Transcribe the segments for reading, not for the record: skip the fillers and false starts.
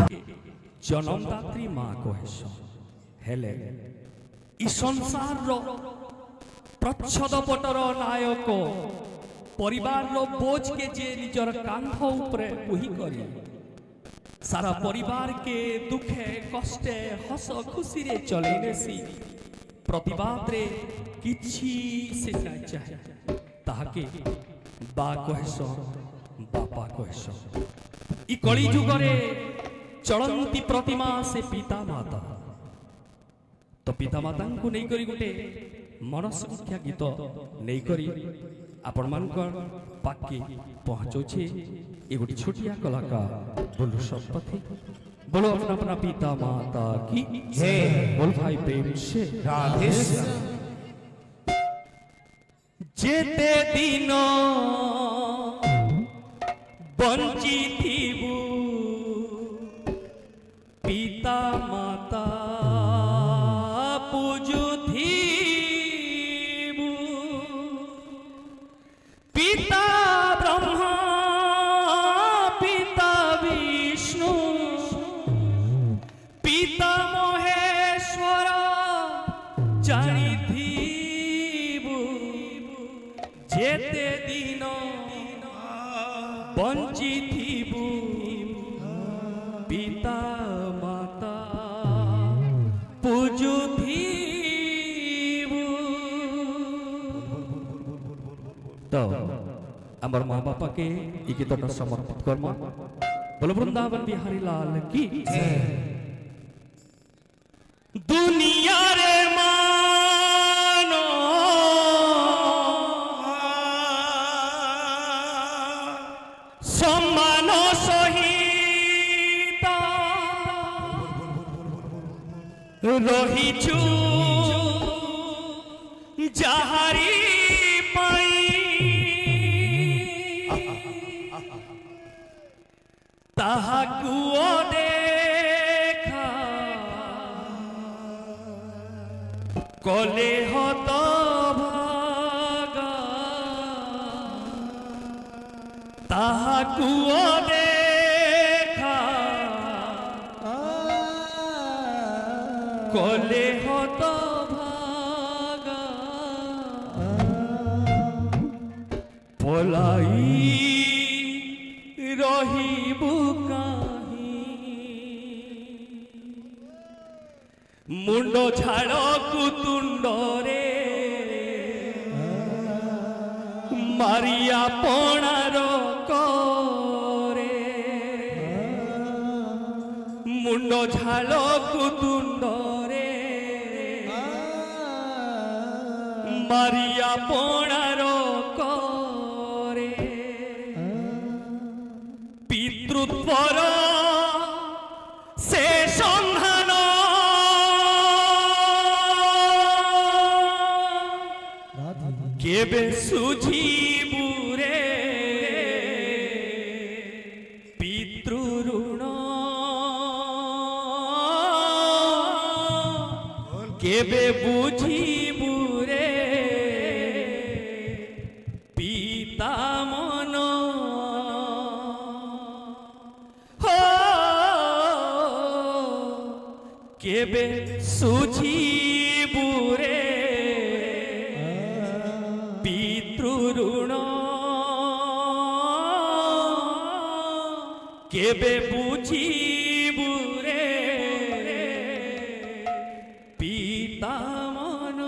जन्मदात्री माँ कहेस हेले इ संसार रो प्रच्छद पटर नायक परिवार रो बोझ के जे निजर कांध ऊपर बोही करी सारा परिवार के दुखे कष्टे हस खुशी रे चले नेसी प्रतिवाद रे किछि से ना चाहे ताके बा कहेस बापा कहेस इ कली जुग रे चलंती प्रतिमा से पिता माता तो पिता माता को नहीं करी गोटे मनसंख्या गीत नहीं करी आपण मानकर पाके पहुँचो छे ये गोटे छोटिया कलाकार बोलो शपथी बोलो अपना अपना पिता माता की जय बोल भाई प्रेम से राधे जेते दिन बंची थीबू पिता माता पूजू थीबू पिता ब्रह्मा पिता विष्णु पिता महेश्वर जानी थीबू जेते दिन बंची थीबू पिता माता पूजू थीबू तो अमर माँ बापा के ये गीत समर्पित कर्म बोलो वृंदावन बिहारी लाल की दुनिया रे मानो सम्मान सहित रहिछु जहारी ताहाकु देखा कले हत भागा ताहाकु देखा कले हत भागा पलाई रहिबु मुंड झाड़ कुतुंड रे मारिया पणार करे मुंड झाड़ कुतुंड रे मारिया पणार करे पितृत्वर से संधान केबे सुझीबू रे पितृऋण केबे बुझीबू रे पिता मन हो केबे सुझीबू रे पितृऋण केबे बुझीबू रे पिता मन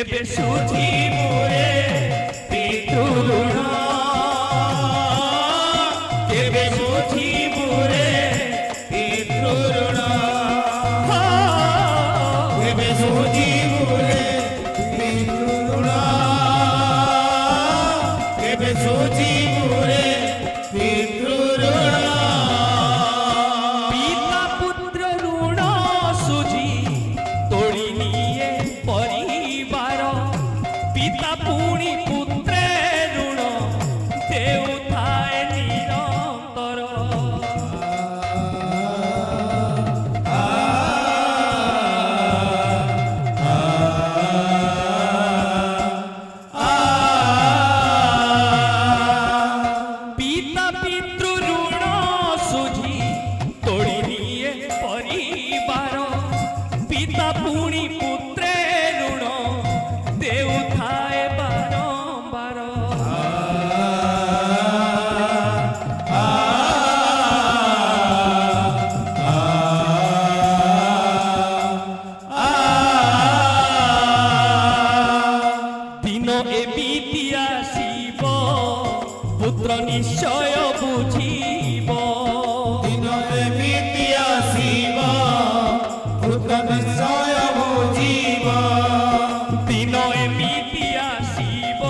केबे सुझिबु रे पितृ ऋण केबे सुझिबु रे पितृ ऋण केबे सुझिबु रे पितृ ऋण केबे सुझिबु रे पितृ ऋण पिता पुत्र ऋण सुझी तोड़ी निये परिवार पिता पुणी पुत्रे ऋण देउथाए निरंतर पिता पितृ ऋण सुझी तोड़ी निये परिवार पिता पुणी पुत्रे ऋण देउथाए बारंबार दिन एमिति आसिब पुत्र निश्चय बुझिब दिन एमिति आसिब पुत्र निश्चय बुझिब दिन एमिति आसिब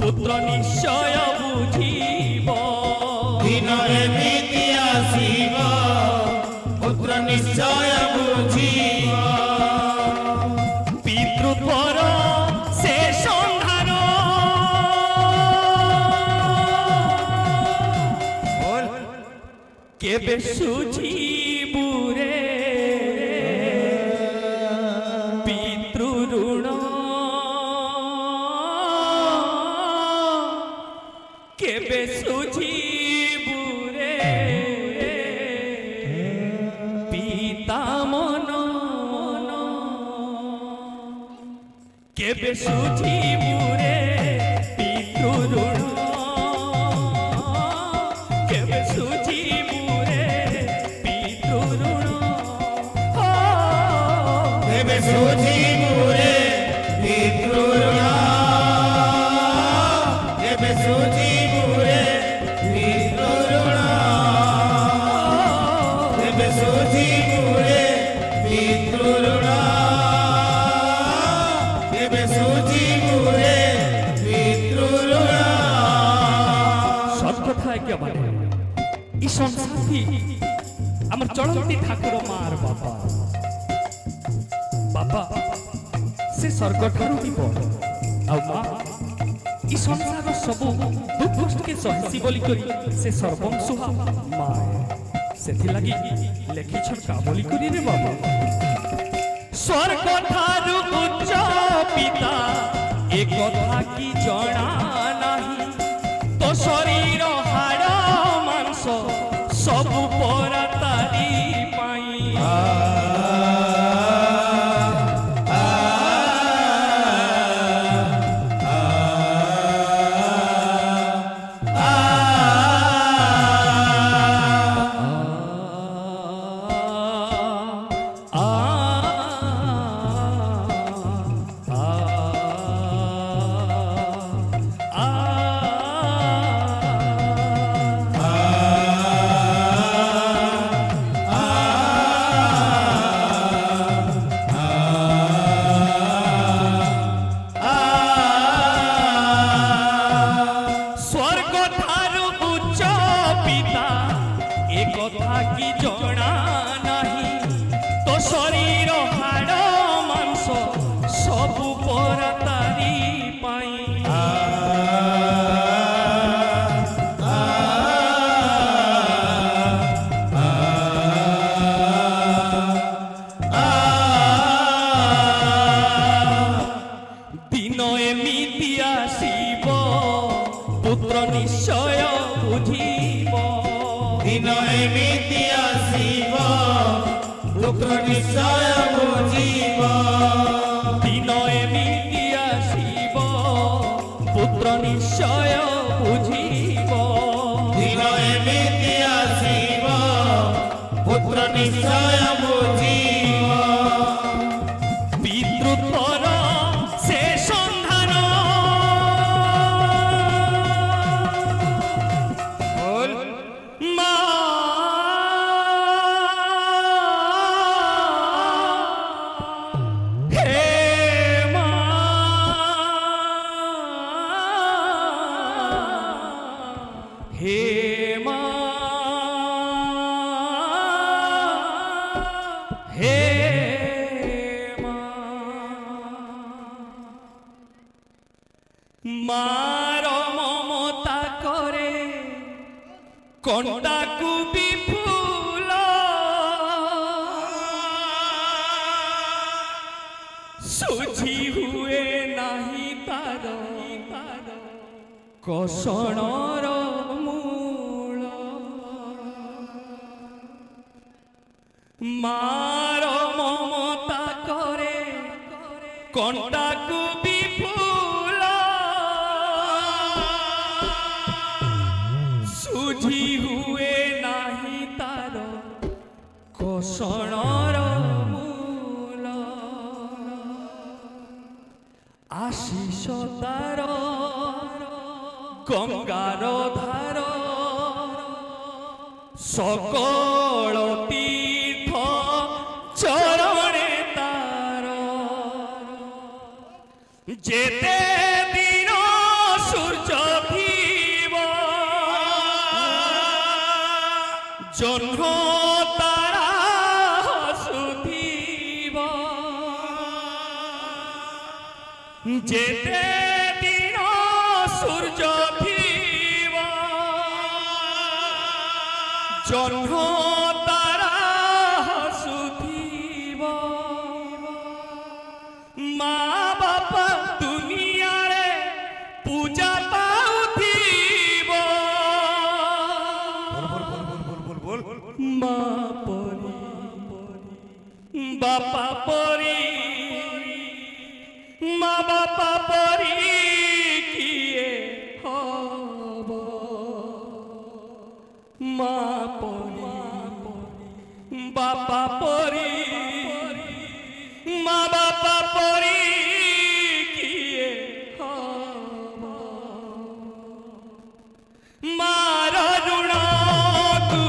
पुत्र निश्चय बुझिब दिन एमिति आसिब पुत्र निश्चय बुझिब पितृत्वर से संहार केबे सुझिबु रे पितृ ऋण केबे सुझिबु रे पिता मन केबे सुझिबु रे पितृ ऋण केबे सुझिबु रे पितृ ऋण केबे सुझिबु रे पितृ ऋण केबे सुझिबु रे पितृ ऋण केबे सुझिबु रे पितृ ऋण केबे सुझिबु रे पितृ ऋण सब कथा क्या बाटे ई संसार थी हमर चलती ठाकुर मार बापा बापा से स्वर्ग ठारू भी बड़ आ माँ ई संसार सब दुख कष्ट के सहसी बोली करी से सर्वंसुहा माँ सेथि लगी लेखि छका बोली करी रे बाबा स्वर्ग ठारू उच्च पिता ए कथा की जणा नाही तो शरीर हाड़ मांस सब परा तारी पाई निश्चय बुझिब दिन एमिति आसिब पुत्र निश्चय बुझिब दिन एमिति आसिब पुत्र निश्चय बुझिब पितृत्वर कंटा को भी फूल सुझी हुए नहीं तार कसणर मूल मार ममता करे कंटा को भी फूल सुझी हुए नहीं तार कसणर मूल आशीष तार गंगार धार सकल तीर्थ चरणे तार जेते दिन सूर्य भीव जन्म तारा हसुथिव जेते दिन सूर्य भीव जन्म तारा हसुथिव माँ बापा दुनिया रे पूजा पाउथिव माँ परी बापा परी माँ बापा परी किए हब माँ परी बापा परी माँ बापा परी किए हब मार ऋण को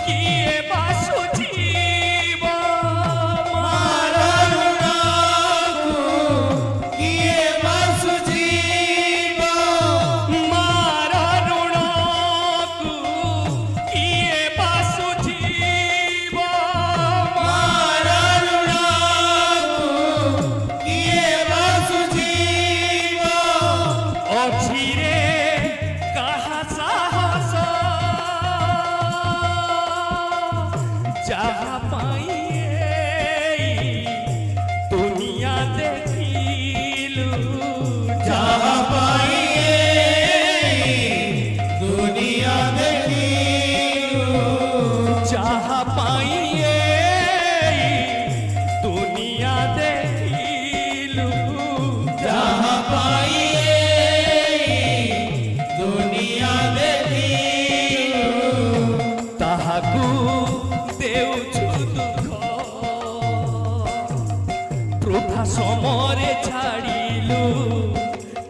किए बासुझीव मार ऋण को किए बासुझीव मार ऋण को किए बासुझीव मार ऋण को किए बासुझीव अछि रे कहा साहस जहाँ पाइए दुनिया देखिलु जहाँ पाइए दुनिया देखिलु जहाँ पाइए दुनिया देखिलु जहाँ पाइए दुनिया देखिलु ताहाकू देउछु दुख वृथा समरे छाड़िलु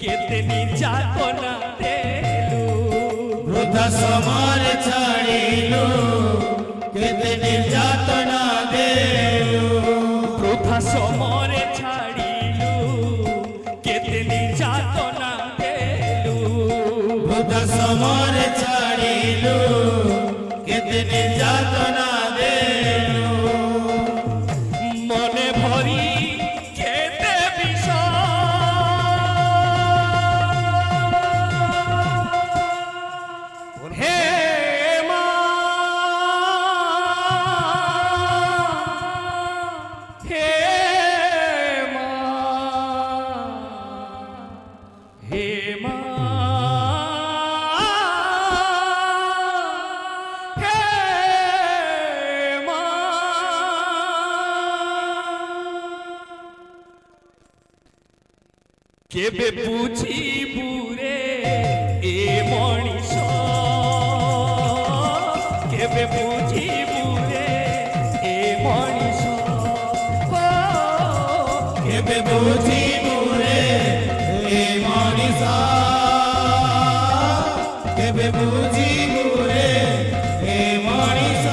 केते निर्यातना देलु वृथा समरे छाड़िलु केते निर्यातना देलु वृथा समरे छाड़िलु केते निर्यातना देलु वृथा समरे छाड़िलु केते निर्यातना देलु मने भरी केते विष हे माँ हे माँ हे माँ हे माँ केबे बुझिबु रे ए मଣିଷ केबे बुझिबु रे ए मଣିଷ केबे बुझिबु रे ए मଣିଷ केबे बुझिबु रे ए मଣିଷ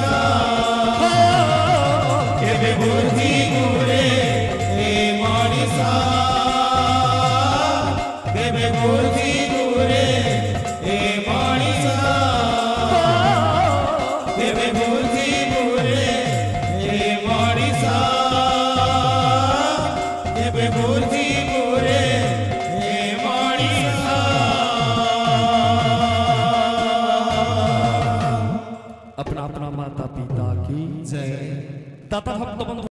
केबे बुझिबु रे ए मଣିଷ केबे बुझिबु रे ए मଣିଷ केबे बुझिबु रे ए मଣିଷ केबे बुझिबु रे ए मଣିଷ की जय। दाता भक्त बंधु